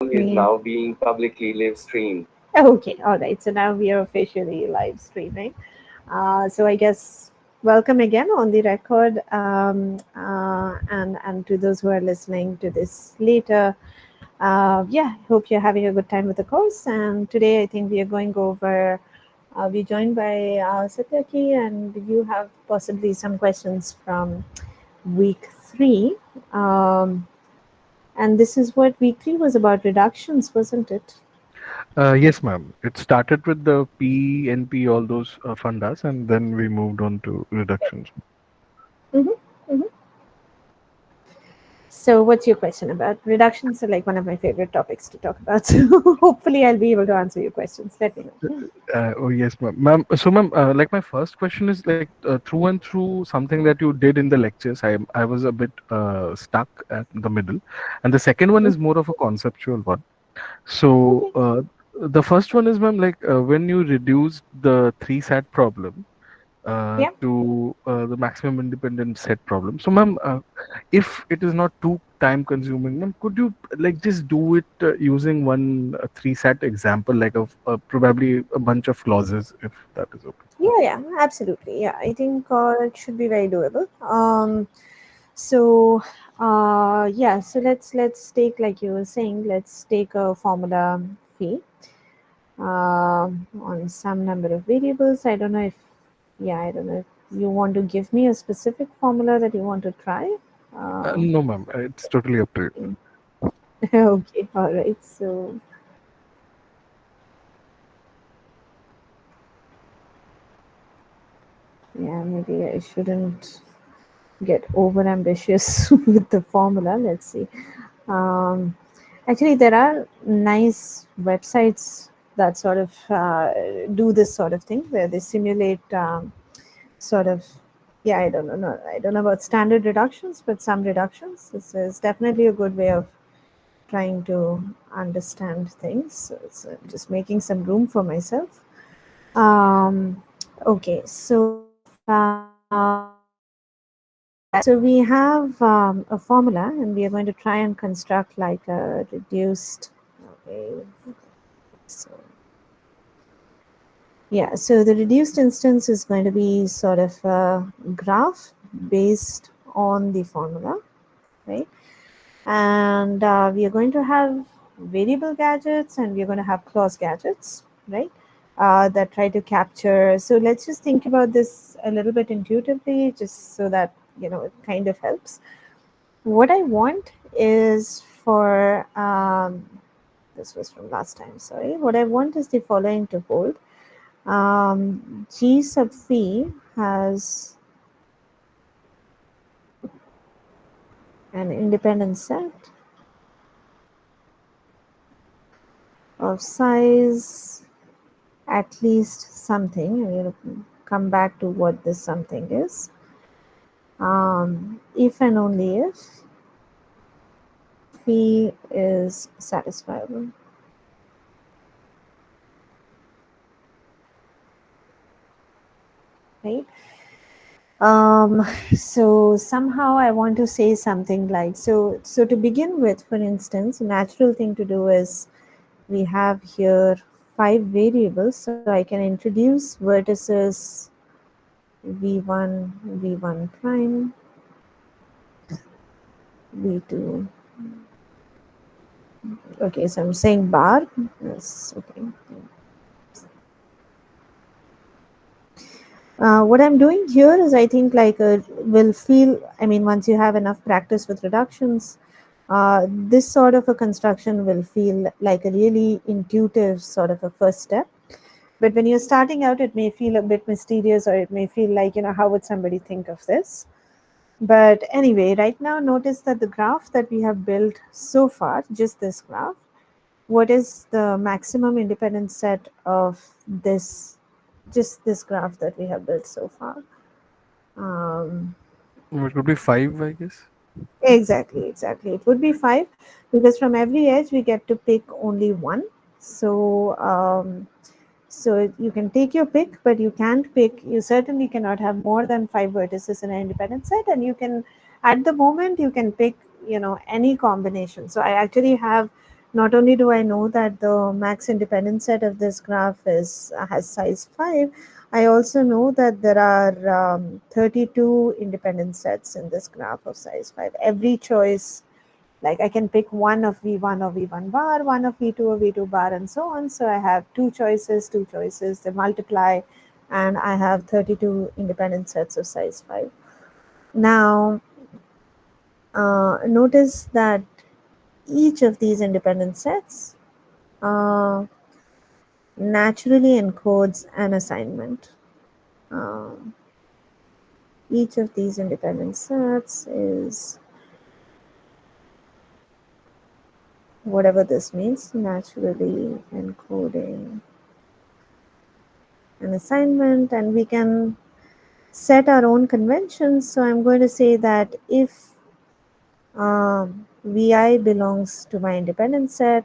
is now being publicly live streamed. Okay, all right. So now we are officially live streaming. So I guess welcome again on the record, and to those who are listening to this later. Yeah, hope you're having a good time with the course. And today I think we are going over. We're joined by Satyaki, and you have possibly some questions from week 3. Um, and this is what week 3 was about, reductions, wasn't it? Yes, ma'am. It started with the P, NP, all those fundas, and then we moved on to reductions. Mm-hmm. Mm-hmm. So, what's your question about? Reductions are like one of my favorite topics to talk about. So, hopefully, I'll be able to answer your questions. Let me know. Oh, yes, ma'am. So, ma'am, like my first question is like through and through something that you did in the lectures. I was a bit stuck at the middle, and the second one Mhm. is more of a conceptual one. So, Okay. the first one is, ma'am, like when you reduced the three sat problem Yeah. to the maximum independent set problem. So, ma'am, if it is not too time consuming, ma'am, could you like just do it using one three sat example, like probably a bunch of clauses, if that is okay. Yeah. Yeah. Absolutely. Yeah. I think it should be very doable. So, yeah. So let's take, like you were saying, let's take a formula phi on some number of variables. I don't know if, yeah, I don't know if you want to give me a specific formula that you want to try. Uh, No, ma'am, it's totally up to you. okay, all right. So, yeah, maybe I shouldn't get over ambitious with the formula. Let's see. Um, Actually, there are nice websites that sort of do this sort of thing where they simulate sort of, yeah, I don't know, no, I don't know about standard reductions, but some reductions. This is definitely a good way of trying to understand things. So it's just making some room for myself. Okay, so yeah, so we have a formula, and we are going to try and construct like a reduced. Okay, so yeah, so the reduced instance is going to be sort of a graph based on the formula, right? And we are going to have variable gadgets, and we are going to have clause gadgets, right? That try to capture. So let's just think about this a little bit intuitively, just so that it kind of helps. What I want is for this was from last time. Sorry, what I want is the following to hold. G sub phi has an independent set of size at least something. I'm going to come back to what this something is. If and only if phi is satisfiable, right? So somehow I want to say something like, so to begin with, for instance, a natural thing to do is we have here 5 variables, so I can introduce vertices v1, v1 prime, v2. Okay, so I'm saying bar. Yes, okay. What I'm doing here is, I think, like will feel, I mean, once you have enough practice with reductions, this sort of a construction will feel like a really intuitive sort of a first step. But when you're starting out, it may feel a bit mysterious, or it may feel like, how would somebody think of this? But anyway, right now, notice that the graph that we have built so far, just this graph, what is the maximum independent set of this, just this graph that we have built so far? Um, It could be five, I guess. exactly. It would be 5, because from every edge we get to pick only one. So, so you can take your pick, but you can't pick. You certainly cannot have more than 5 vertices in an independent set, and at the moment, you can pick, any combination. So I actually have not only do I know that the max independent set of this graph is has size 5, I also know that there are 32 independent sets in this graph of size 5. Every choice, like I can pick one of V1 or V1 bar, one of V2 or V2 bar, and so on. So I have two choices, they multiply, and I have 32 independent sets of size 5. Now, notice that each of these independent sets naturally encodes an assignment. Each of these independent sets is whatever this means, naturally encoding an assignment, and we can set our own conventions. So I'm going to say that if Vi belongs to my independent set,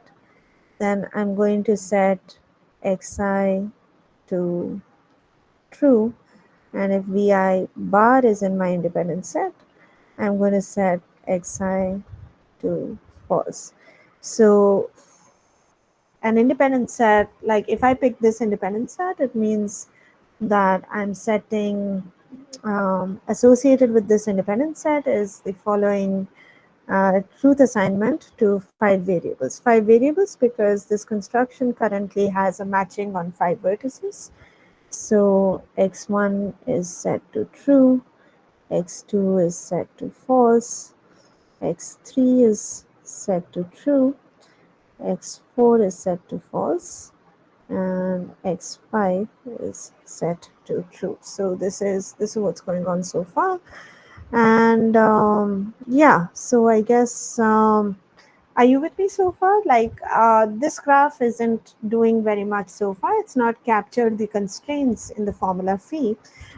then I'm going to set Xi to true. And if Vi bar is in my independent set, I'm going to set Xi to false. So an independent set, like if I pick this independent set, it means that I'm setting associated with this independent set is the following truth assignment to 5 variables. 5 variables because this construction currently has a matching on 5 vertices. So x1 is set to true, x2 is set to false, x3 is set to true, x4 is set to false, and x5 is set to true. So this is what's going on so far. And yeah, so I guess are you with me so far? Like this graph isn't doing very much so far. It's not captured the constraints in the formula phi,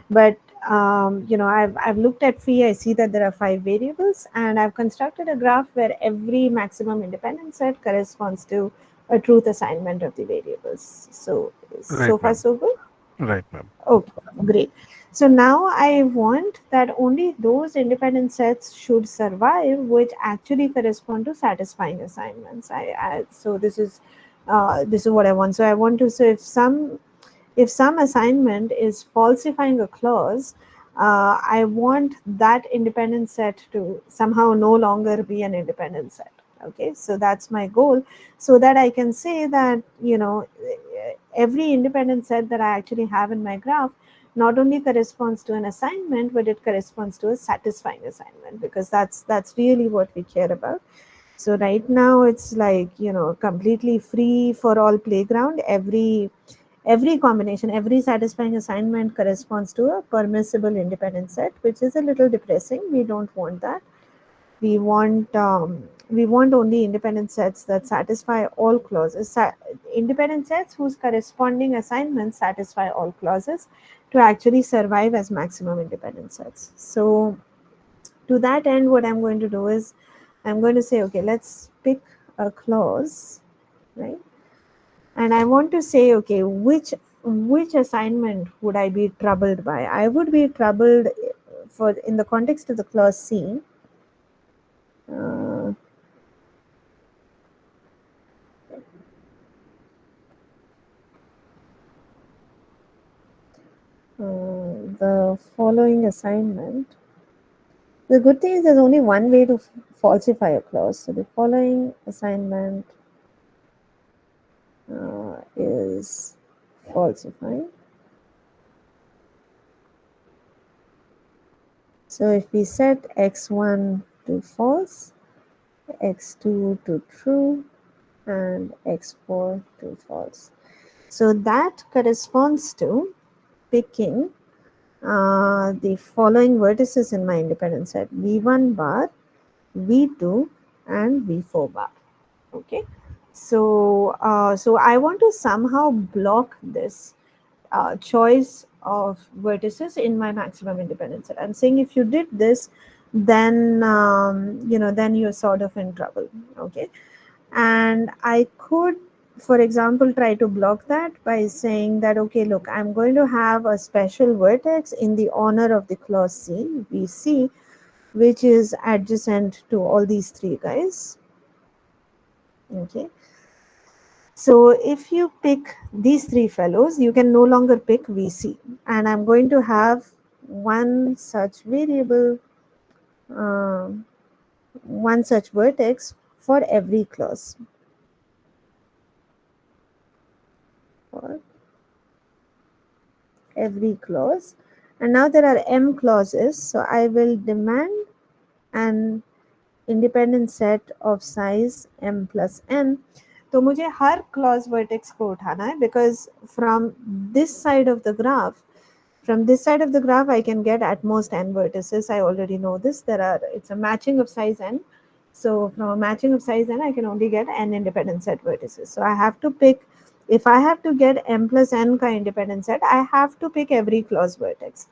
but I've looked at phi. I see that there are 5 variables, and I've constructed a graph where every maximum independent set corresponds to a truth assignment of the variables. So Right, so far ma'am. so good. Right, ma'am. Okay, great. So now I want that only those independent sets should survive which actually correspond to satisfying assignments. So this is what I want. So I want to say if some assignment is falsifying a clause, I want that independent set to somehow no longer be an independent set. Okay, so that's my goal, so that I can say that every independent set that I actually have in my graph not only corresponds to an assignment, but it corresponds to a satisfying assignment, because that's really what we care about. So right now it's like completely free for all playground. Every combination, every satisfying assignment corresponds to a permissible independent set, which is a little depressing. We don't want that. We want only independent sets that satisfy all clauses. Independent sets whose corresponding assignments satisfy all clauses to actually survive as maximum independent sets. So to that end, what I'm going to do is I'm going to say, okay, let's pick a clause, right? And I want to say, okay, which assignment would I be troubled by? I would be troubled for in the context of the clause C. Uh, the following assignment. The good thing is there's only one way to falsify a clause. So the following assignment is falsifying. So if we set x1 to false, x2 to true, and x4 to false. So that corresponds to picking the following vertices in my independent set: v1 bar, v2, and v4 bar. Okay, so I want to somehow block this choice of vertices in my maximum independent set. I'm saying if you did this, then then you're sort of in trouble. Okay, and I could, for example, try to block that by saying that, okay, look, I'm going to have a special vertex in the honor of the clause C, VC, which is adjacent to all these three guys. Okay, So if you pick these three fellows, you can no longer pick VC. And I'm going to have one such variable, um, one such vertex for every clause. For every clause. And now there are m clauses. So I will demand an independent set of size m plus n. तो मुझे हर clause vertex को उठाना है, because from this side of the graph, I can get at most n vertices. I already know this. It's a matching of size n. So from a matching of size n, I can only get n independent set vertices. So I have to pick, if I have to get m plus n ka independent set, I have to pick every clause vertex.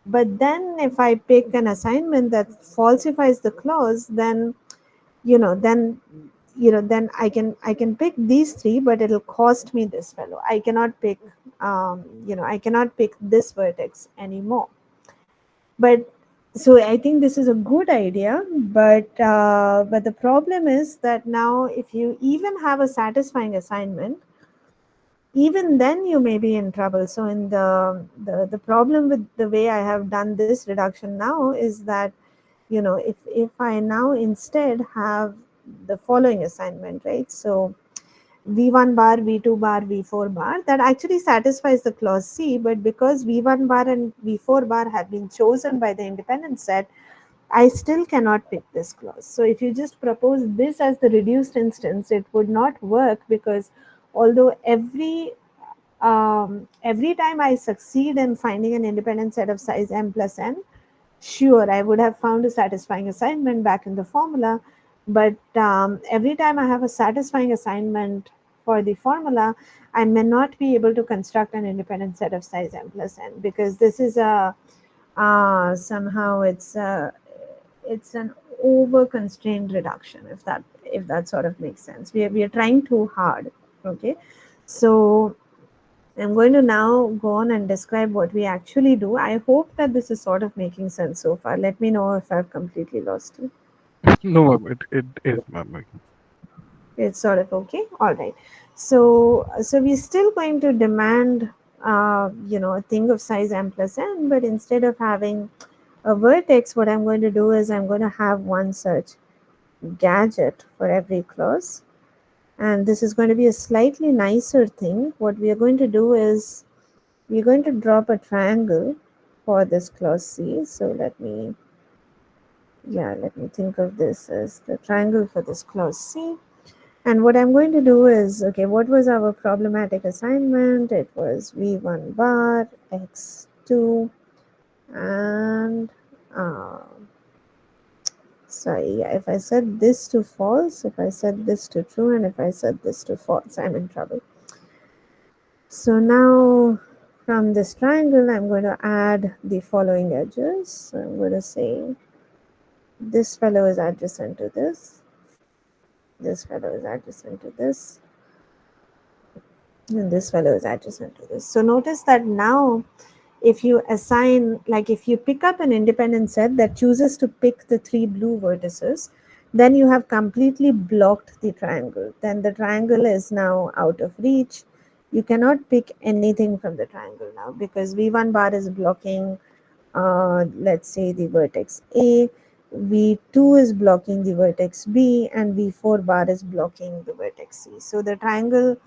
But then if I pick an assignment that falsifies the clause, then then then I can pick these three, but it'll cost me this fellow. I cannot pick I cannot pick this vertex anymore. But so I think this is a good idea, but the problem is that now if you even have a satisfying assignment, even then you may be in trouble. So in the problem with the way I have done this reduction now is that if I now instead have the following assignment, right? So v1 bar, v2 bar, v4 bar, that actually satisfies the clause C, but because v1 bar and v4 bar have been chosen by the independent set, I still cannot pick this clause. So if you just propose this as the reduced instance, it would not work, because although every time I succeed in finding an independent set of size m plus n, sure, I would have found a satisfying assignment back in the formula, but every time I have a satisfying assignment for the formula, I may not be able to construct an independent set of size m plus n, because this is a somehow it's an over constrained reduction, if that sort of makes sense. We are trying too hard. Okay, so I'm going to now go on and describe what we actually do. I hope that this is sort of making sense so far. Let me know if I've completely lost you. No, ma'am, it is, ma'am. It's sort of okay. All right. So we're still going to demand a thing of size m plus n, but instead of having a vertex, what I'm going to do is I'm going to have one such gadget for every clause. And this is going to be a slightly nicer thing. What we are going to do is we're going to drop a triangle for this clause C. So let me think of this as the triangle for this clause C. And what I'm going to do is, okay, what was our problematic assignment? It was v1 bar, x2, and sorry, if I set this to false, if I set this to true, and if I set this to false, I'm in trouble. So now from this triangle, I'm going to add the following edges. So I'm going to say this fellow is adjacent to this. This fellow is adjacent to this. And this fellow is adjacent to this. So notice that now if you assign, like if you pick up an independent set that chooses to pick the three blue vertices, then you have completely blocked the triangle. Then the triangle is now out of reach. You cannot pick anything from the triangle now, because v1 bar is blocking, let's say, the vertex A, v2 is blocking the vertex B, and v4 bar is blocking the vertex C. So the triangle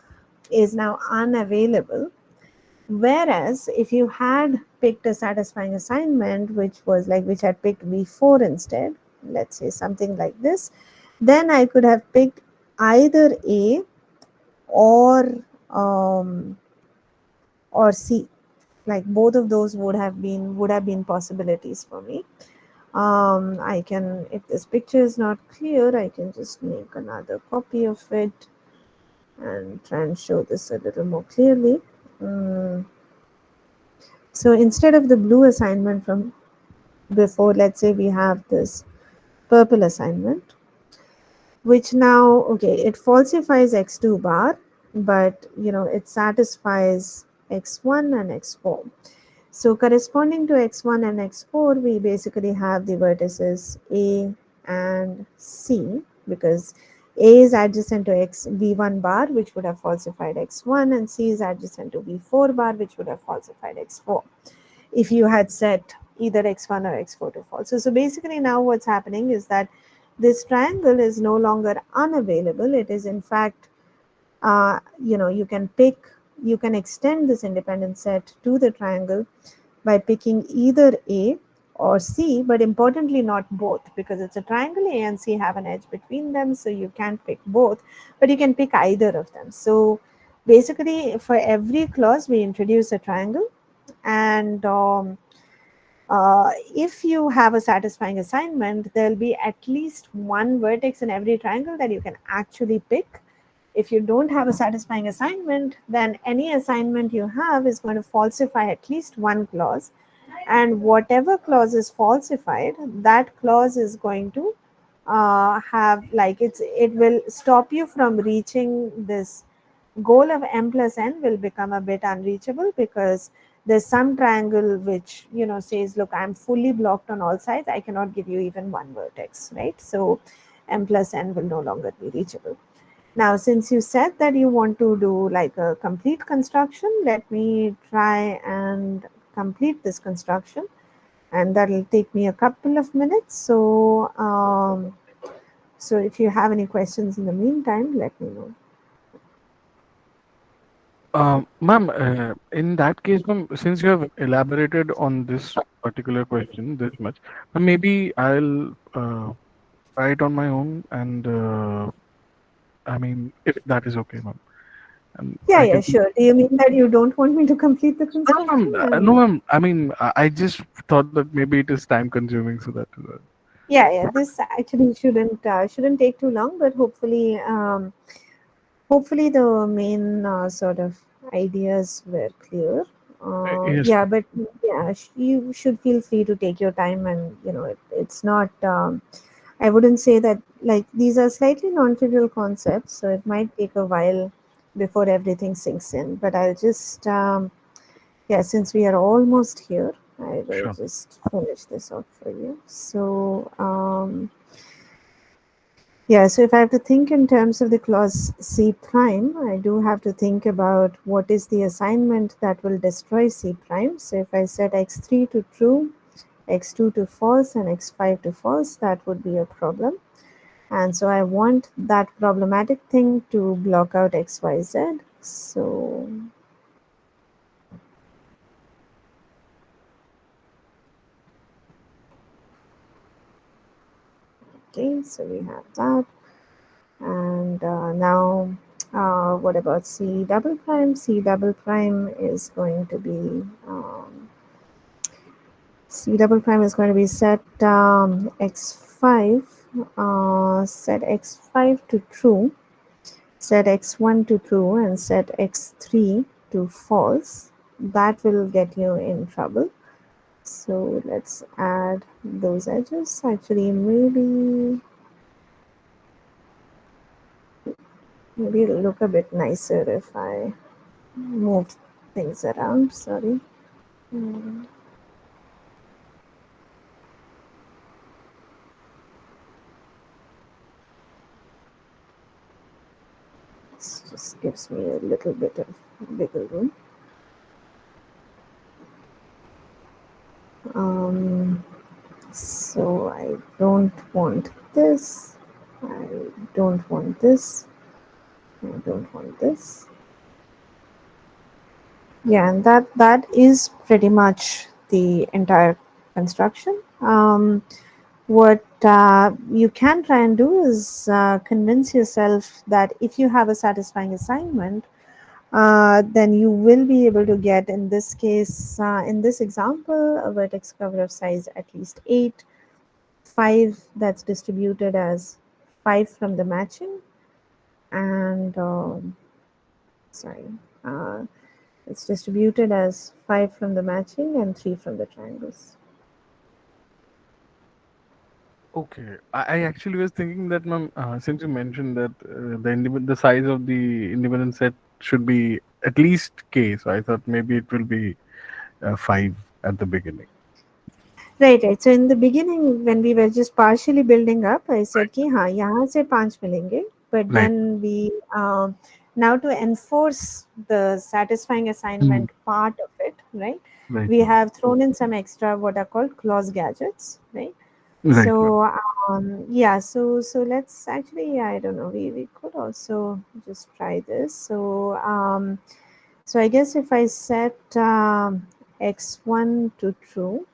is now unavailable. Whereas if you had picked a satisfying assignment, which had picked v4 instead, let's say something like this, then I could have picked either A um, or C. Like both of those would have been possibilities for me. I can, if this picture is not clear, I can just make another copy of it and try and show this a little more clearly. So instead of the blue assignment from before, let's say we have this purple assignment, which now, okay, it falsifies x2 bar, but it satisfies x1 and x4. So corresponding to x1 and x4, we basically have the vertices A and C, because A is adjacent to x v1 bar, which would have falsified x1, and C is adjacent to v4 bar, which would have falsified x4 if you had set either x1 or x4 to false. So basically now what's happening is that this triangle is no longer unavailable. It is in fact, you can pick, you can extend this independent set to the triangle by picking either A or C, but importantly not both, because it's a triangle. A and C have an edge between them, so you can't pick both, but you can pick either of them. So basically for every clause we introduce a triangle, and if you have a satisfying assignment, there'll be at least one vertex in every triangle that you can actually pick. If you don't have a satisfying assignment, then any assignment you have is going to falsify at least one clause, and whatever clause is falsified, that clause is going to have, like, it will stop you from reaching this goal of m plus n. Will become a bit unreachable because there's some triangle which says, look, I'm fully blocked on all sides, I cannot give you even one vertex, right? So m plus n will no longer be reachable. Now, since you said that you want to do like a complete construction, let me try and complete this construction, and that'll take me a couple of minutes. So if you have any questions in the meantime, let me know. Ma'am, in that case, ma'am, since you have elaborated on this particular question this much, maybe I'll try it on my own, and I mean, if that is okay, ma'am, and Yeah, I yeah, can. sure. Do you mean that you don't want me to complete the No, construction? ma'am. No, And ma'am. I mean, I just thought that maybe it is time consuming, so that is why. yeah, yeah, this actually shouldn't take too long, but hopefully the main sort of ideas were clear. Yes, Yeah, but yeah, you should feel free to take your time, and it's not. I wouldn't say that, like, these are slightly non-trivial concepts, so it might take a while before everything sinks in. But I'll just, yeah, since we are almost here, I will sure. just finish this out for you. So, yeah, so if I have to think in terms of the clause C prime, I do have to think about what is the assignment that will destroy C prime. So if I set x3 to true, x2 to false, and x5 to false, that would be a problem. And so I want that problematic thing to block out x, y, z. So, okay, so we have that. And now, what about C double prime? C double prime is going to be C double prime is going to be set x5, set x5 to true, set x1 to true, and set x3 to false. That will get you in trouble. So let's add those edges. Actually, maybe it'll look a bit nicer if I move things around. Sorry. Mm, This just gives me a little bit of wiggle room. Um, so I don't want this. I don't want this. I don't want this. Yeah, and that is pretty much the entire construction. What you can try and do is convince yourself that if you have a satisfying assignment, then you will be able to get, in this case, in this example, a vertex cover of size at least 8, 5 that's distributed as 5 from the matching, and sorry, uh, it's distributed as 5 from the matching and 3 from the triangles. Okay. I actually was thinking that, ma'am, since you mentioned that the size of the independent set should be at least k, so I thought maybe it will be 5 at the beginning. Right, right. So in the beginning, when we were just partially building up, I said कि हाँ यहाँ से 5 मिलेंगे, but Right. then we now to enforce the satisfying Mm. assignment part of it, right? Right, We ma'am. have thrown in some extra what are called clause gadgets, right? Right, ma'am. So yeah, so let's actually, yeah, I don't know. We could also just try this. So I guess if I set x1 to true,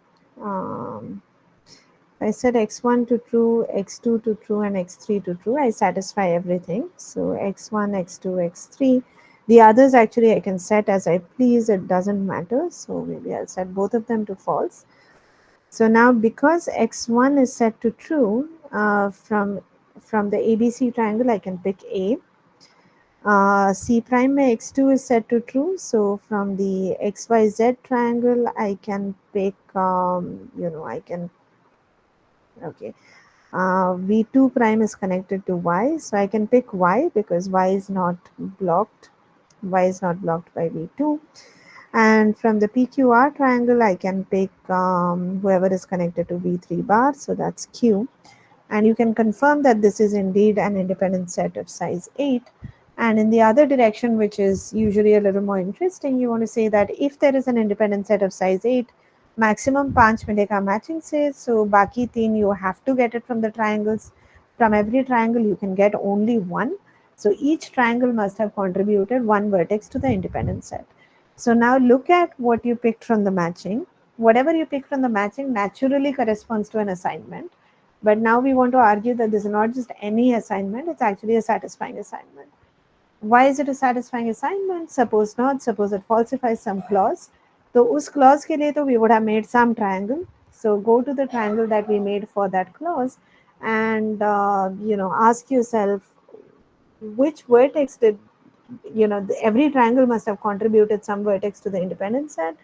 um, I set x1 to true, x2 to true, and x3 to true. I satisfy everything. So x1, x2, x3. The others actually I can set as I please. It doesn't matter. So maybe I'll set both of them to false. So now because x1 is set to true, from the ABC triangle, I can pick A. C prime by x2 is set to true. So from the XYZ triangle, I can pick, I can, okay. V2 prime is connected to Y. So I can pick Y because Y is not blocked. Y is not blocked by V2. And from the PQR triangle, I can pick whoever is connected to V3 bar. So that's Q. And you can confirm that this is indeed an independent set of size 8. And in the other direction, which is usually a little more interesting, you want to say that if there is an independent set of size 8, maximum 5 मिलेगा matching से, so बाकी 3 you have to get it from the triangles. From every triangle you can get only one. So each triangle must have contributed one vertex to the independent set. So now look at what you picked from the matching. Whatever you pick from the matching naturally corresponds to an assignment. But now we want to argue that this is not just any assignment, it's actually a satisfying assignment. Why is it a satisfying assignment? Suppose not, suppose it falsifies some clause. So us clause ke liye to we would have made some triangle. So go to the triangle that we made for that clause and ask yourself which vertex did, every triangle must have contributed some vertex to the independent set.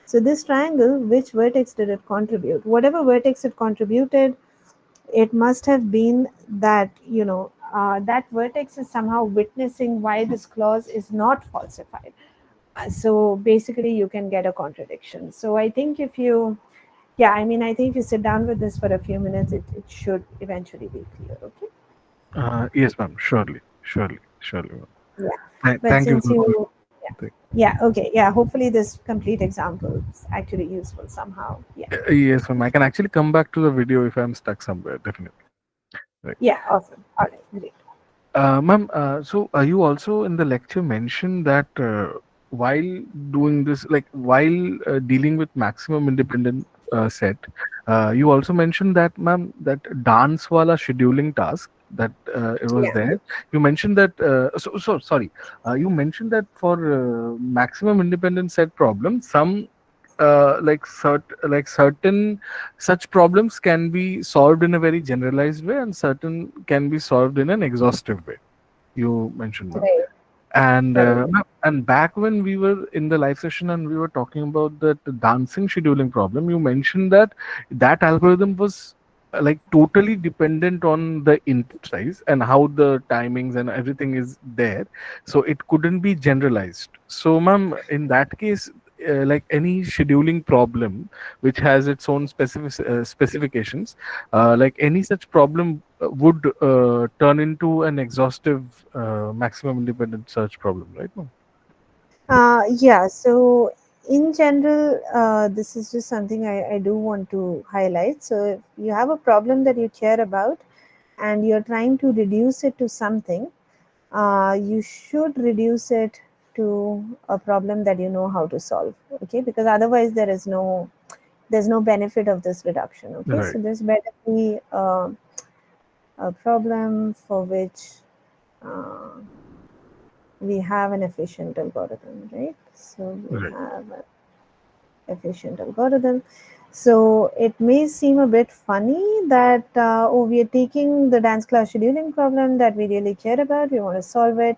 So this triangle, which vertex did it contribute? Whatever vertex it contributed, it must have been that that vertex is somehow witnessing why this clause is not falsified. So basically you can get a contradiction. So I think if you, yeah, I mean, I think if you sit down with this for a few minutes, it should eventually be clear. Okay. Yes, ma'am. Surely, surely, surely, ma'am. Yeah, but Thank you since for the you, yeah, yeah, okay, yeah, hopefully this complete example is actually useful somehow. Yeah. Yes, ma'am. I can actually come back to the video if I'm stuck somewhere. Definitely. Right. Yeah, awesome. All right, great. Ma'am, so you also in the lecture mentioned that while doing this, like while dealing with maximum independent set, you also mentioned that, ma'am, that dance wala scheduling task that it was Yeah. there. You mentioned that. So sorry. You mentioned that for maximum independent set problem, some certain such problems can be solved in a very generalized way and certain can be solved in an exhaustive way, you mentioned, ma'am. Right, And right. ma'am, and back when we were in the live session and we were talking about that dancing scheduling problem, you mentioned that that algorithm was like totally dependent on the input size and how the timings and everything is there, so it couldn't be generalized. So ma'am, in that case, like any scheduling problem which has its own specifications, like any such problem would turn into an exhaustive maximum independent search problem, right, ma'am? Yeah, so in general, this is just something I do want to highlight. So if you have a problem that you care about and you're trying to reduce it to something, you should reduce it to a problem that you know how to solve. Okay, because otherwise there's no benefit of this reduction. Okay, Right, so there's better be a problem for which uh, we have an efficient algorithm, right? So we right, have an efficient algorithm. So it may seem a bit funny that, oh, we are taking the dance class scheduling problem that we really care about, we want to solve it,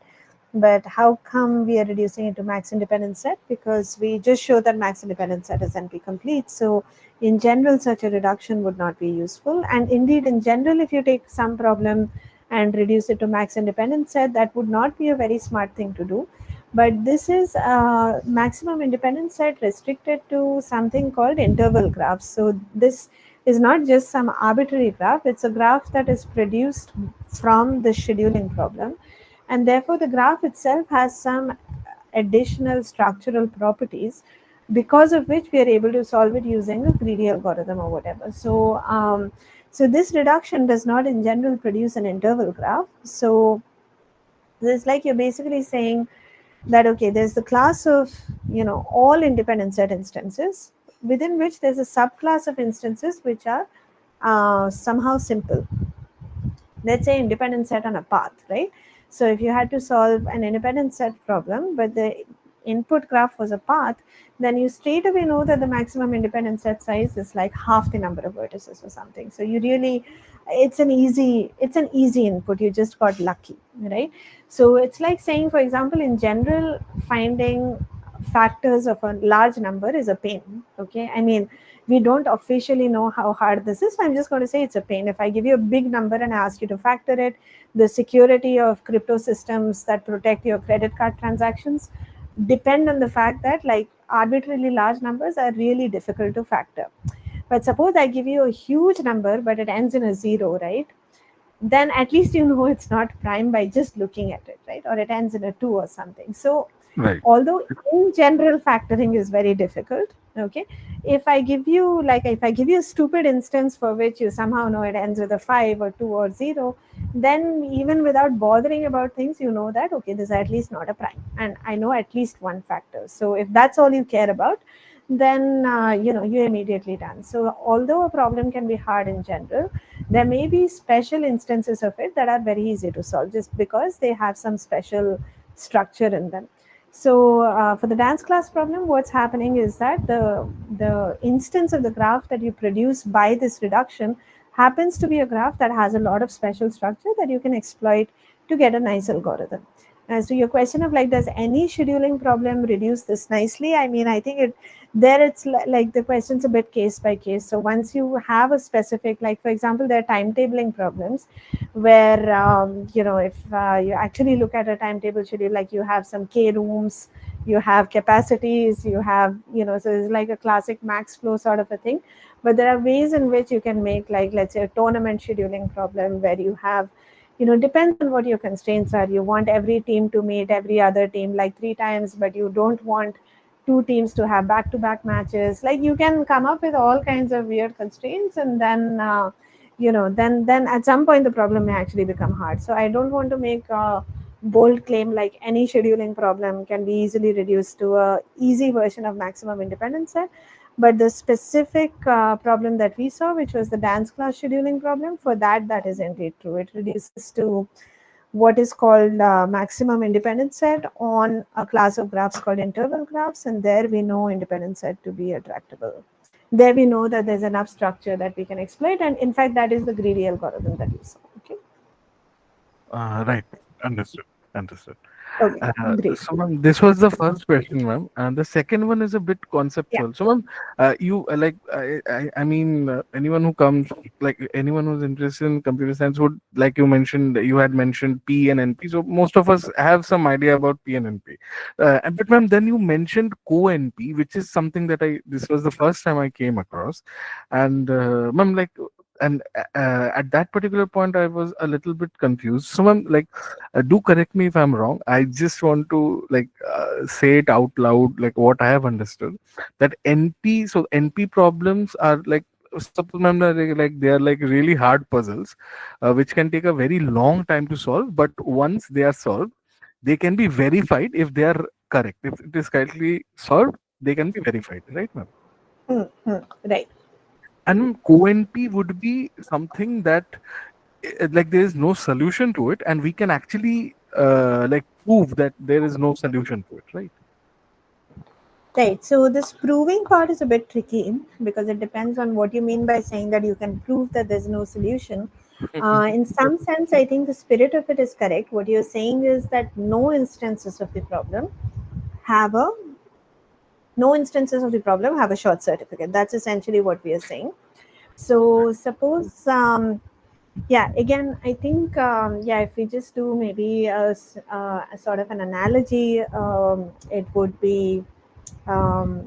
but how come we are reducing it to max independent set? Because we just show that max independent set is NP complete. So in general, such a reduction would not be useful. And indeed, in general, if you take some problem and reduce it to max independent set, that would not be a very smart thing to do. But this is maximum independent set restricted to something called interval graphs. So this is not just some arbitrary graph, it's a graph that is produced from the scheduling problem. And therefore, the graph itself has some additional structural properties because of which we are able to solve it using a greedy algorithm or whatever. So this reduction does not in general produce an interval graph. So it's like you're basically saying that okay, there's the class of all independent set instances within which there's a subclass of instances which are somehow simple. Let's say independent set on a path, right? So if you had to solve an independent set problem but the input graph was a path, then you straight away know that the maximum independent set size is like half the number of vertices or something. So you really, it's an easy input, you just got lucky, right? So it's like saying, for example, in general, finding factors of a large number is a pain. Okay, I mean, we don't officially know how hard this is, so I'm just going to say it's a pain. If I give you a big number and I ask you to factor it, the security of crypto systems that protect your credit card transactions depend on the fact that like arbitrarily large numbers are really difficult to factor. But suppose I give you a huge number but it ends in a zero, right? Then at least you know it's not prime by just looking at it, right? Or it ends in a 2 or something. So Right. although in general factoring is very difficult, okay, if I give you a stupid instance for which you somehow know it ends with a 5 or 2 or 0, then even without bothering about things, you know that okay, this is at least not a prime and I know at least one factor. So if that's all you care about, then you're immediately done. So although a problem can be hard in general, there may be special instances of it that are very easy to solve just because they have some special structure in them. So for the dance class problem, what's happening is that the instance of the graph that you produce by this reduction happens to be a graph that has a lot of special structure that you can exploit to get a nice algorithm. As to your question of like, does any scheduling problem reduce this nicely? I mean, I think it's like the question's a bit case by case. So once you have a specific, like for example, there are timetabling problems where if you actually look at a timetable schedule, like you have some k rooms, you have capacities, you have so it's like a classic max flow sort of a thing. But there are ways in which you can make, like, let's say, a tournament scheduling problem where you have, depends on what your constraints are. You want every team to meet every other team like 3 times, but you don't want two teams to have back to back matches. Like, you can come up with all kinds of weird constraints, and then then at some point the problem may actually become hard. So I don't want to make a bold claim like any scheduling problem can be easily reduced to a easy version of maximum independence set. But the specific problem that we saw, which was the dance class scheduling problem, for that is indeed true. It reduces to what is called maximum independence set on a class of graphs called interval graphs, and there we know independence set to be attractable. There we know that there's enough structure that we can exploit, and in fact that is the greedy algorithm that you saw. Okay. Right. Understood. Understood. Okay, great. So, ma'am, this was the first question, ma'am, and the second one is a bit Yeah. conceptual. So, ma'am, you like, I mean, anyone who comes, like anyone who's interested in computer science would, like you mentioned, you had mentioned P and NP. So, most of us have some idea about P and NP. But, ma'am, then you mentioned co-NP, which is something that this was the first time I came across, and, ma'am, like, and at that particular point, I was a little bit confused. So, ma'am, like, do correct me if I'm wrong. I just want to like say it out loud, like what I have understood, that NP. So NP problems are like, suppose ma'am, like they are like really hard puzzles, which can take a very long time to solve. But once they are solved, they can be verified if they are correct. If it is correctly solved, they can be verified, right, ma'am? Right. And co-NP would be something that like there is no solution to it, and we can actually like prove that there is no solution to it, right? Right. So this proving part is a bit tricky because it depends on what you mean by saying that you can prove that there's no solution. In some sense, I think the spirit of it is correct. What you're saying is that have a no instances of the problem have a short certificate. That's essentially what we are saying. So suppose yeah, again, I think yeah, if we just do maybe a sort of an analogy, it would be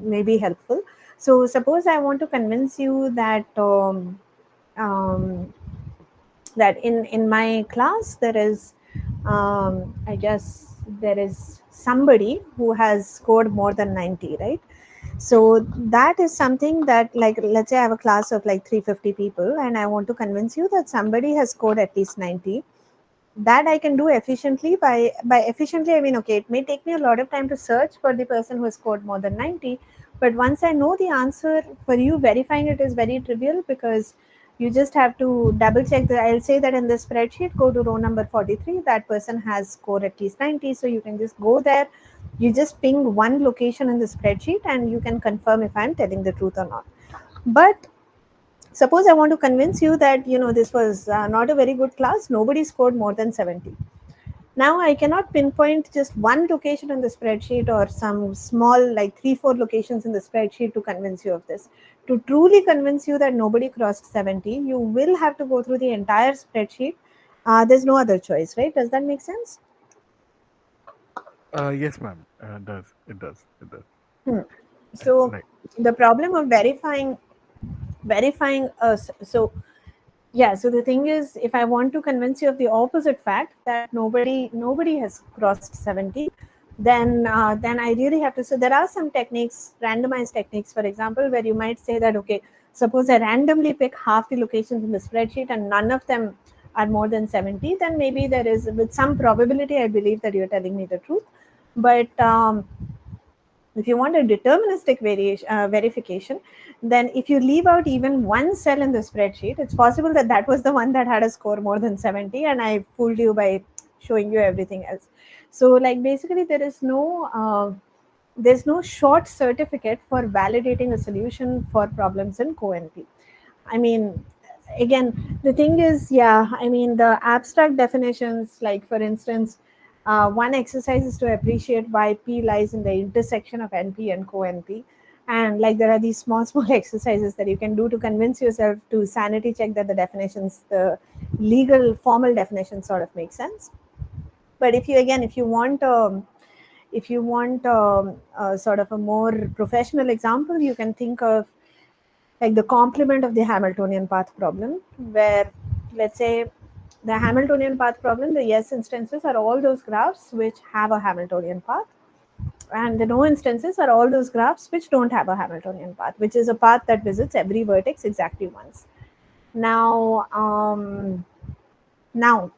maybe helpful. So suppose I want to convince you um, that in my class there is, I guess there is somebody who has scored more than 90, right? So that is something that, like, let's say I have a class of like 350 people and I want to convince you that somebody has scored at least 90. That I can do efficiently. By efficiently I mean, okay, it may take me a lot of time to search for the person who has scored more than 90, but once I know the answer, for you verifying it is very trivial, because you just have to double check that. I'll say that in this spreadsheet, go to row number 43, that person has scored at least 90, so you can just go there, you just ping one location in the spreadsheet and you can confirm if I'm telling the truth or not. But suppose I want to convince you that, this was not a very good class, nobody scored more than 70. Now I cannot pinpoint just one location in the spreadsheet or some small, like 3 4 locations in the spreadsheet to convince you of this. To truly convince you that nobody crossed 70, you will have to go through the entire spreadsheet. There's no other choice, right? Does that make sense? Yes, ma'am. Does it does it does. Hmm. So Right. the problem of verifying us. So yeah, so the thing is, if I want to convince you of the opposite fact, that nobody has crossed 70, then I really have to. So there are some techniques, randomized techniques, for example, where you might say that, okay, suppose I randomly pick half the locations in the spreadsheet and none of them are more than 70, then maybe there is, with some probability, I believe that you're telling me the truth. But if you want a deterministic verification, then if you leave out even one cell in the spreadsheet, it's possible that that was the one that had a score more than 70 and I fooled you by showing you everything else. So, like, basically there's no short certificate for validating a solution for problems in CoNP. I mean, again, the thing is, yeah, I mean, the abstract definitions, like, for instance, one exercise is to appreciate why P lies in the intersection of NP and co-NP. And, like, there are these small, small exercises that you can do to convince yourself to sanity check that the definitions, the legal, formal definitions sort of make sense. But if you want sort of a more professional example, you can think of, like, the complement of the Hamiltonian path problem, where, let's say, the Hamiltonian path problem, the yes instances are all those graphs which have a Hamiltonian path, and the no instances are all those graphs which don't have a Hamiltonian path, which is a path that visits every vertex exactly once. Now, now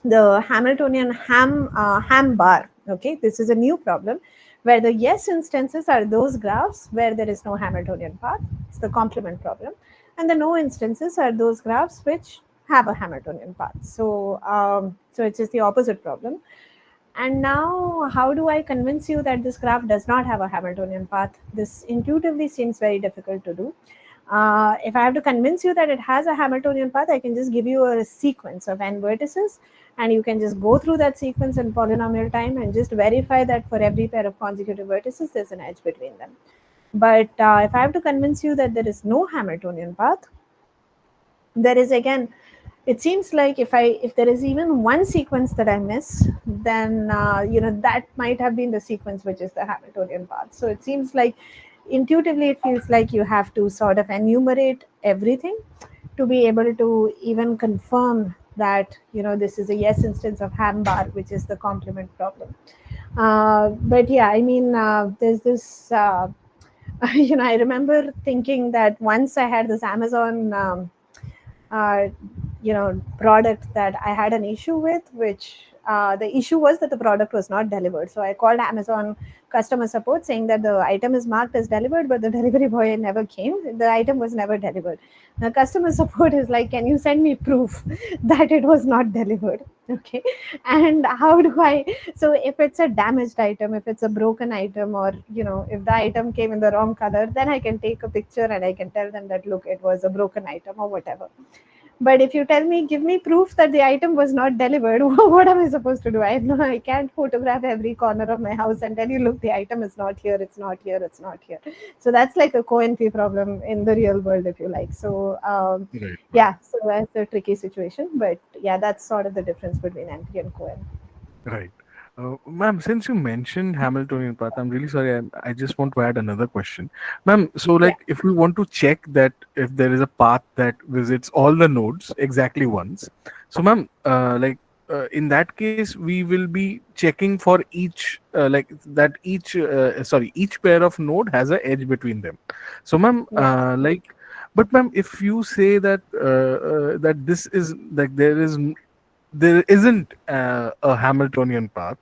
the Hamiltonian ham bar. Okay, this is a new problem where the yes instances are those graphs where there is no Hamiltonian path. It's the complement problem, and the no instances are those graphs which have a Hamiltonian path. So it is the opposite problem. And now, how do I convince you that this graph does not have a Hamiltonian path? This intuitively seems very difficult to do. If I have to convince you that it has a Hamiltonian path, I can just give you a sequence of n vertices, and you can just go through that sequence in polynomial time and just verify that for every pair of consecutive vertices, there's an edge between them. But if I have to convince you that there is no Hamiltonian path, there is, again, it seems like if there is even one sequence that I miss, then that might have been the sequence which is the Hamiltonian path. So it seems like, intuitively, it feels like you have to sort of enumerate everything to be able to even confirm that this is a yes instance of ham bar, which is the complement problem. But yeah, I mean, there's this I remember thinking that once I had this Amazon uh, product that I had an issue with, which the issue was that the product was not delivered. So I called Amazon customer support saying that the item is marked as delivered, but the delivery boy never came. The item was never delivered. The customer support is like, can you send me proof that it was not delivered? Okay. And how do I, so if it's a damaged item, if it's a broken item, or if the item came in the wrong color, then I can take a picture and I can tell them that, look, it was a broken item or whatever. But if you tell me, give me proof that the item was not delivered, what am I supposed to do? I can't photograph every corner of my house and tell you, look, the item is not here, it's not here, it's not here. So that's like a co-NP problem in the real world, if you like. So Right, ma'am. yeah, so that's a tricky situation. But yeah, that's sort of the difference between NP and co-NP. Right. Ma'am, since you mentioned Hamiltonian path, I'm really sorry. I just want to add another question, ma'am. So, Yeah, like, if we want to check that if there is a path that visits all the nodes exactly once, so, ma'am, in that case, we will be checking for each, each pair of node has a edge between them. So, ma'am, yeah, but ma'am, if you say that that this is like there isn't a Hamiltonian path.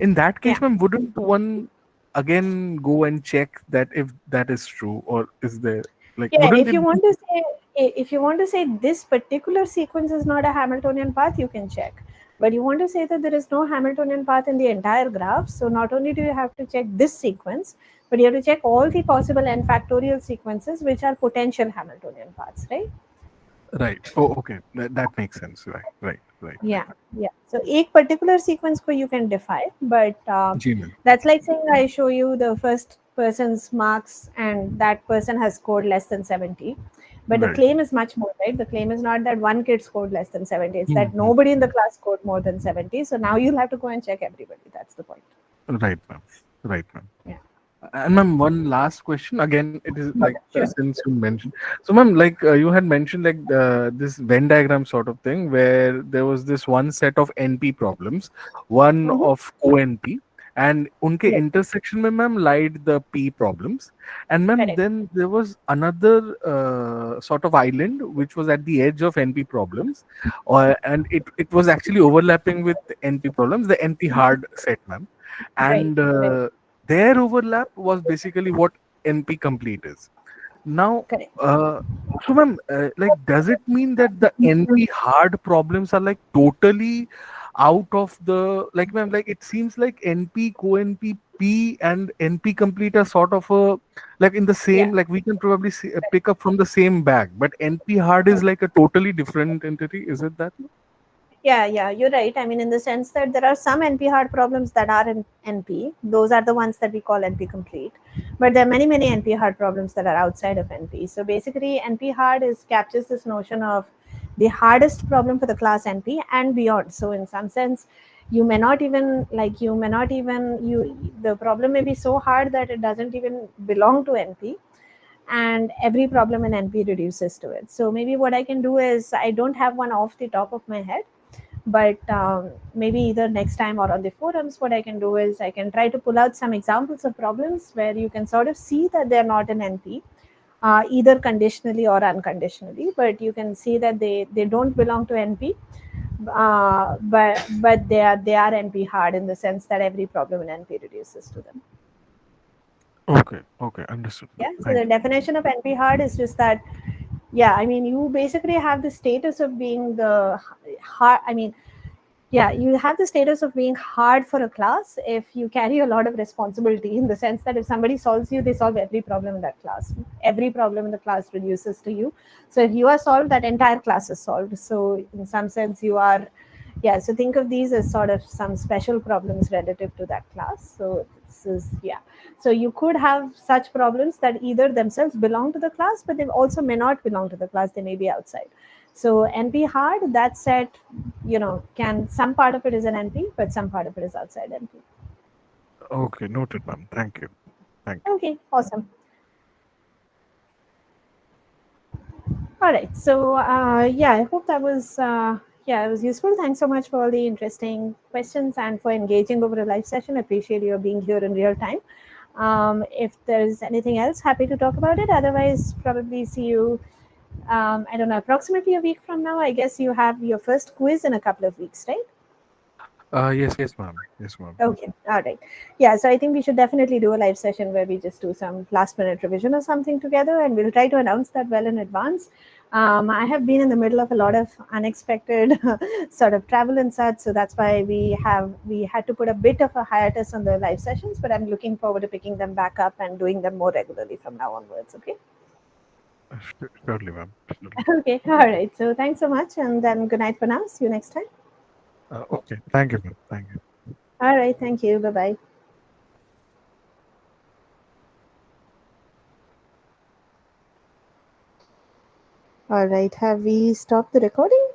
In that yeah. case, ma'am, wouldn't one again go and check that if that is true, or is there like Yeah, wouldn't if it you be want to say if you want to say this particular sequence is not a Hamiltonian path, you can check. But you want to say that there is no Hamiltonian path in the entire graph. So not only do you have to check this sequence, but you have to check all the possible n factorial sequences which are potential Hamiltonian paths, right? right? Oh, okay, that makes sense. Right. Yeah, yeah. So एक particular sequence को you can defy, but Ji, ma'am. that's like saying I show you the first person's marks and that person has scored less than 70. But the Right. claim is much more, right? The claim is not that one kid scored less than 70. It's that Mhm. nobody in the class scored more than 70. So now you'll have to go and check everybody. That's the point. Right, ma'am. Right, ma'am. Yeah. And ma'am, one last question. Again, it is like Sure. since you mentioned, so ma'am, you had mentioned like this Venn diagram sort of thing where there was this one set of NP problems, one Mm-hmm. of ONP, and unke Yes. intersection mein ma'am lied the P problems, and ma'am Correct. then there was another sort of island which was at the edge of NP problems, and it was actually overlapping with NP problems, the NP hard set, ma'am, Right. and Right. their overlap was basically what NP complete is. Now, Correct. ma'am, does it mean that the NP hard problems are like totally out of the ma'am? Like, it seems like NP, co-NP, P, and NP complete are sort of a like in the Yeah. same like we can probably pick up from the same bag, but NP hard is like a totally different entity. Is it that? Yeah, yeah, you're right. I mean, in the sense that there are some NP hard problems that are in NP. Those are the ones that we call NP complete. But there are many, many NP hard problems that are outside of NP. So basically, NP hard is captures this notion of the hardest problem for the class NP and beyond. So in some sense, you may not even you the problem may be so hard that it doesn't even belong to NP, and every problem in NP reduces to it. So maybe what I can do is I don't have one off the top of my head, but maybe either next time or on the forums, what I can do is I can try to pull out some examples of problems where you can sort of see that they're not in NP, either conditionally or unconditionally, but you can see that they don't belong to NP, but they are NP hard in the sense that every problem in NP reduces to them. Okay, understood, ma'am. Yeah. So Thank the you. definition of NP hard is just that, yeah, I mean, you basically have the status of being the hard. I mean, yeah, you have the status of being hard for a class if you carry a lot of responsibility, in the sense that if somebody solves you, they solve every problem in that class. Every problem in the class reduces to you. So if you are solved, that entire class is solved. So in some sense, you are, yeah. So think of these as sort of some special problems relative to that class. So this is, yeah. So you could have such problems that either themselves belong to the class, but they also may not belong to the class. They may be outside. So NP hard, that set, can some part of it is an NP, but some part of it is outside NP. Okay, noted, ma'am. Thank you. Thank you. Okay, awesome. All right. So yeah, I hope that was yeah, it was useful. Thanks so much for all the interesting questions and for engaging over a live session. I appreciate your being here in real time. If there's anything else, happy to talk about it. Otherwise, probably see you. I don't know, approximately a week from now. I guess you have your first quiz in a couple of weeks, right? Yes, ma'am. Yes, ma'am. Okay, all right. Yeah, so I think we should definitely do a live session where we just do some last minute revision or something together, and we'll try to announce that well in advance. I have been in the middle of a lot of unexpected sort of travel and such, so that's why we had to put a bit of a hiatus on the live sessions, but I'm looking forward to picking them back up and doing them more regularly from now onwards. Okay. Surely, ma'am. Surely. Okay, all right. So thanks so much, and then good night for now. See you next time. Okay. Thank you, ma'am. Thank you. All right. Thank you. Bye bye. All right. Have we stopped the recording?